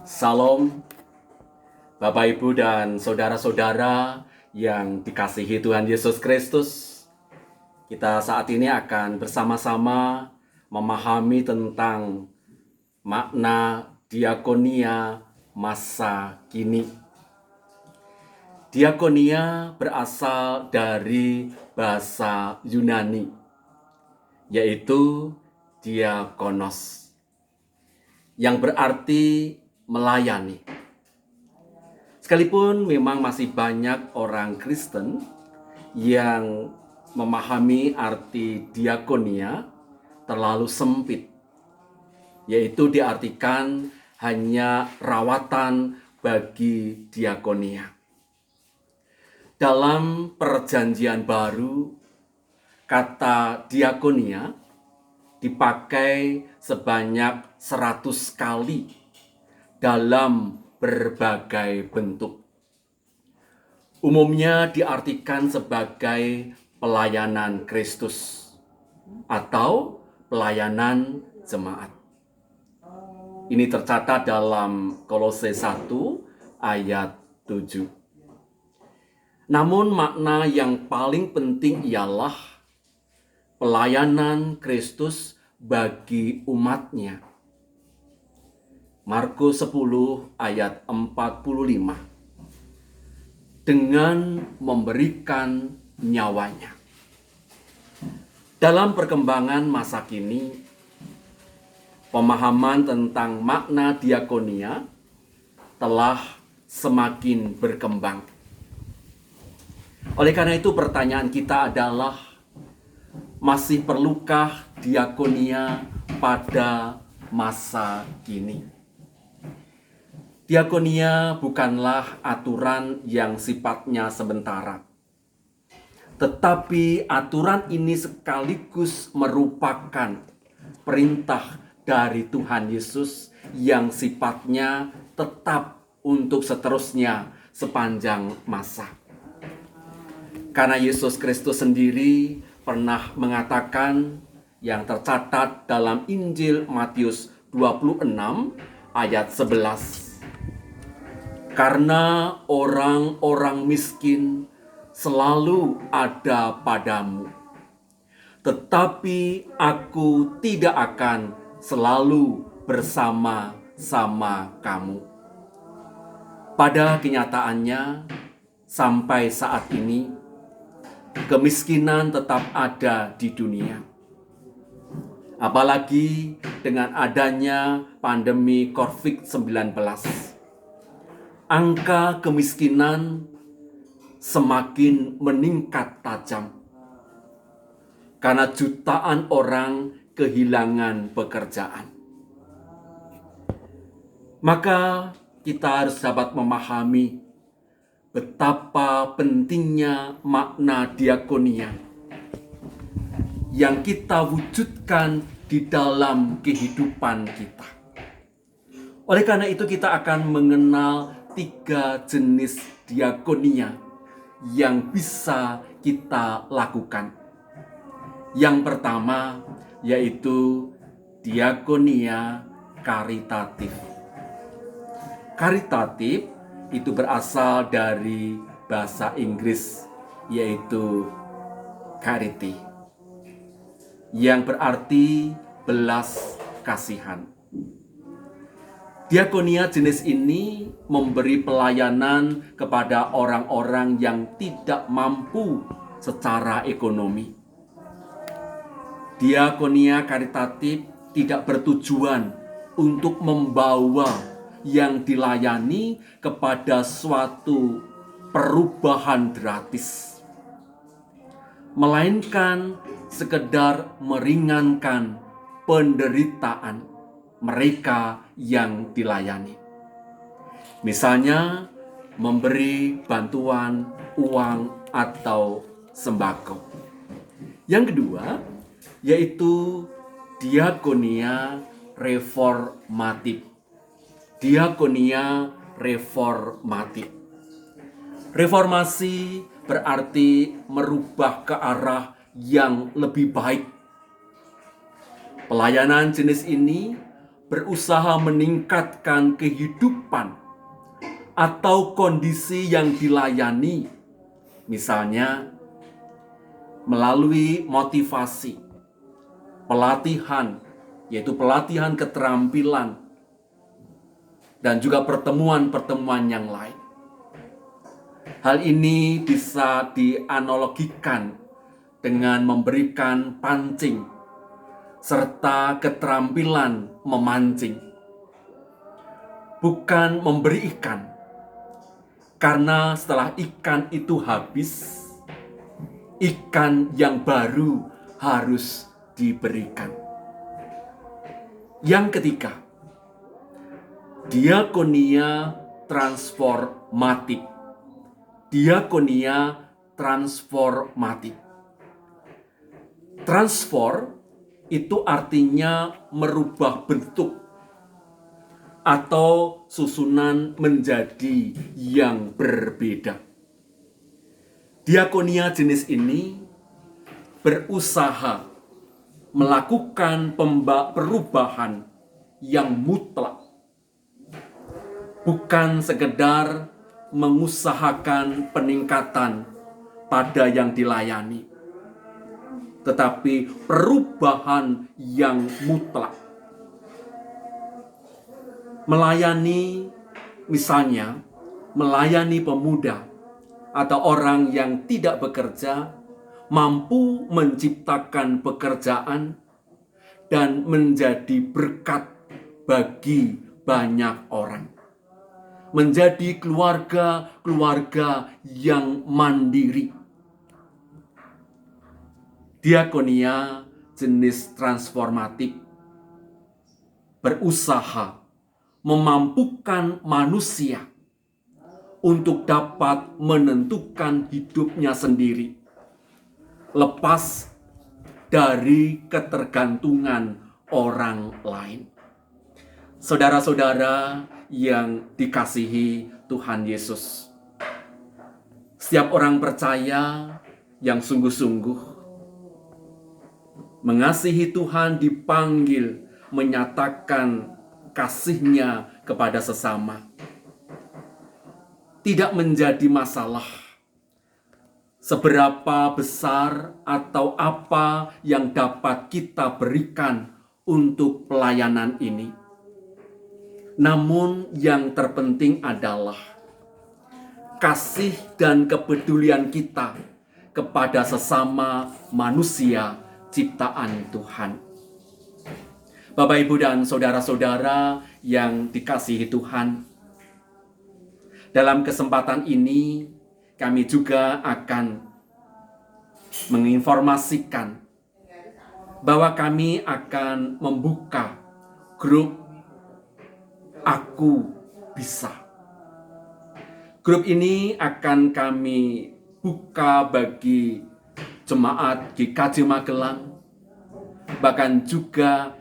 Salam, Bapak, Ibu, dan saudara-saudara yang dikasihi Tuhan Yesus Kristus. Kita saat ini akan bersama-sama memahami tentang makna diakonia masa kini. Diakonia berasal dari bahasa Yunani, yaitu diakonos, yang berarti melayani. Sekalipun memang masih banyak orang Kristen yang memahami arti diakonia terlalu sempit, yaitu diartikan hanya rawatan bagi diakonia. Dalam Perjanjian Baru, kata diakonia dipakai sebanyak 100 kali dalam berbagai bentuk. Umumnya diartikan sebagai pelayanan Kristus atau pelayanan jemaat. Ini tercatat dalam Kolose 1 ayat 7. Namun makna yang paling penting ialah pelayanan Kristus bagi umatnya. Markus 10 ayat 45. Dengan memberikan nyawanya. Dalam perkembangan masa kini, pemahaman tentang makna diakonia telah semakin berkembang. Oleh karena itu pertanyaan kita adalah, masih perlukah diakonia pada masa kini? Diakonia bukanlah aturan yang sifatnya sementara. Tetapi aturan ini sekaligus merupakan perintah dari Tuhan Yesus yang sifatnya tetap untuk seterusnya sepanjang masa. Karena Yesus Kristus sendiri pernah mengatakan yang tercatat dalam Injil Matius 26 ayat 11. Karena orang-orang miskin selalu ada padamu, tetapi aku tidak akan selalu bersama-sama kamu. Pada kenyataannya, sampai saat ini, kemiskinan tetap ada di dunia. Apalagi dengan adanya pandemi COVID-19. Angka kemiskinan semakin meningkat tajam karena jutaan orang kehilangan pekerjaan. Maka kita harus dapat memahami betapa pentingnya makna diakonia yang kita wujudkan di dalam kehidupan kita. Oleh karena itu kita akan mengenal 3 jenis diakonia yang bisa kita lakukan. Yang pertama yaitu diakonia karitatif. Karitatif itu berasal dari bahasa Inggris, yaitu charity, yang berarti belas kasihan. Diakonia jenis ini memberi pelayanan kepada orang-orang yang tidak mampu secara ekonomi. Diakonia karitatif tidak bertujuan untuk membawa yang dilayani kepada suatu perubahan gratis, melainkan sekedar meringankan penderitaan mereka yang dilayani. Misalnya memberi bantuan uang atau sembako. Yang kedua yaitu diakonia reformatif. Diakonia reformatif. Reformasi berarti merubah ke arah yang lebih baik. Pelayanan jenis ini berusaha meningkatkan kehidupan atau kondisi yang dilayani, misalnya melalui motivasi, pelatihan, yaitu pelatihan keterampilan, dan juga pertemuan-pertemuan yang lain. Hal ini bisa dianalogikan dengan memberikan pancing serta keterampilan memancing. Bukan memberi ikan, karena setelah ikan itu habis, ikan yang baru harus diberikan. Yang ketiga, diakonia transformatif. Diakonia transformatif. Transform itu artinya merubah bentuk atau susunan menjadi yang berbeda. Diakonia jenis ini berusaha melakukan perubahan yang mutlak, bukan sekedar mengusahakan peningkatan pada yang dilayani, tetapi perubahan yang mutlak. Melayani, misalnya, melayani pemuda atau orang yang tidak bekerja, mampu menciptakan pekerjaan dan menjadi berkat bagi banyak orang. Menjadi keluarga-keluarga yang mandiri. Diakonia jenis transformatif berusaha memampukan manusia untuk dapat menentukan hidupnya sendiri, lepas dari ketergantungan orang lain. Saudara-saudara yang dikasihi Tuhan Yesus, setiap orang percaya yang sungguh-sungguh mengasihi Tuhan dipanggil menyatakan kasihnya kepada sesama. Tidak menjadi masalah seberapa besar atau apa yang dapat kita berikan untuk pelayanan ini. Namun yang terpenting adalah kasih dan kepedulian kita kepada sesama manusia ciptaan Tuhan. Bapak, Ibu, dan saudara-saudara yang dikasihi Tuhan, dalam kesempatan ini kami juga akan menginformasikan bahwa kami akan membuka grup Aku Bisa. Grup ini akan kami buka bagi jemaat GKJ Magelang, bahkan juga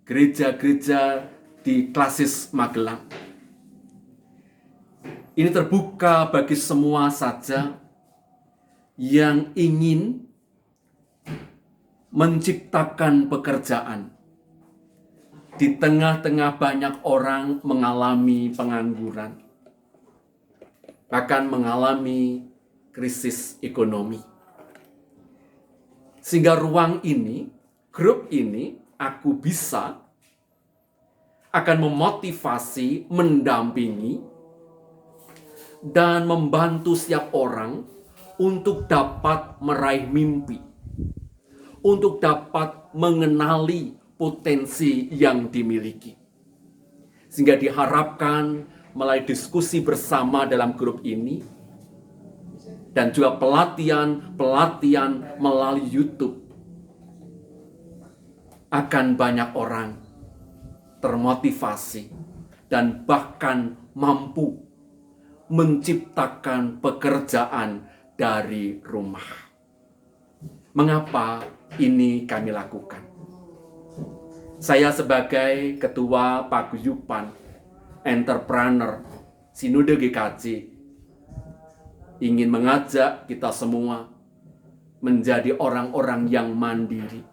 gereja-gereja di Klasis Magelang. Ini terbuka bagi semua saja yang ingin menciptakan pekerjaan. Di tengah-tengah banyak orang mengalami pengangguran, bahkan mengalami krisis ekonomi. Sehingga ruang ini, grup ini, Aku Bisa, akan memotivasi, mendampingi, dan membantu setiap orang untuk dapat meraih mimpi, untuk dapat mengenali potensi yang dimiliki. Sehingga diharapkan melalui diskusi bersama dalam grup ini, dan juga pelatihan melalui YouTube, akan banyak orang termotivasi dan bahkan mampu menciptakan pekerjaan dari rumah. Mengapa ini kami lakukan? Saya sebagai Ketua Paguyuban Entrepreneur Sinode GKJ ingin mengajak kita semua menjadi orang-orang yang mandiri,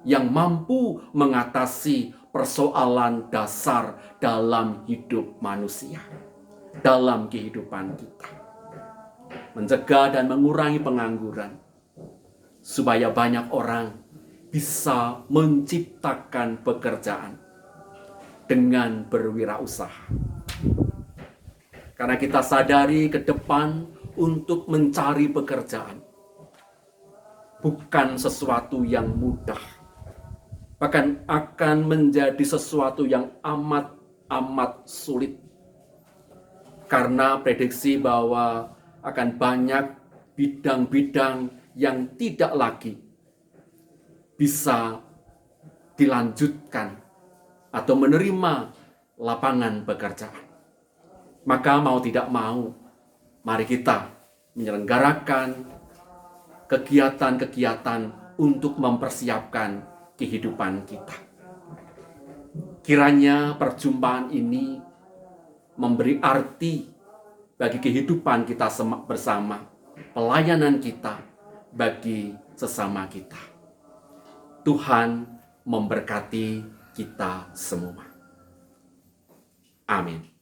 yang mampu mengatasi persoalan dasar dalam hidup manusia, dalam kehidupan kita. Mencegah dan mengurangi pengangguran, supaya banyak orang bisa menciptakan pekerjaan dengan berwirausaha. Karena kita sadari ke depan untuk mencari pekerjaan bukan sesuatu yang mudah, bahkan akan menjadi sesuatu yang amat sulit. Karena prediksi bahwa akan banyak bidang-bidang yang tidak lagi bisa dilanjutkan atau menerima lapangan pekerjaan. Maka mau tidak mau, mari kita menyelenggarakan kegiatan-kegiatan untuk mempersiapkan kehidupan kita. Kiranya perjumpaan ini memberi arti bagi kehidupan kita bersama, pelayanan kita bagi sesama kita. Tuhan memberkati kita semua. Amin.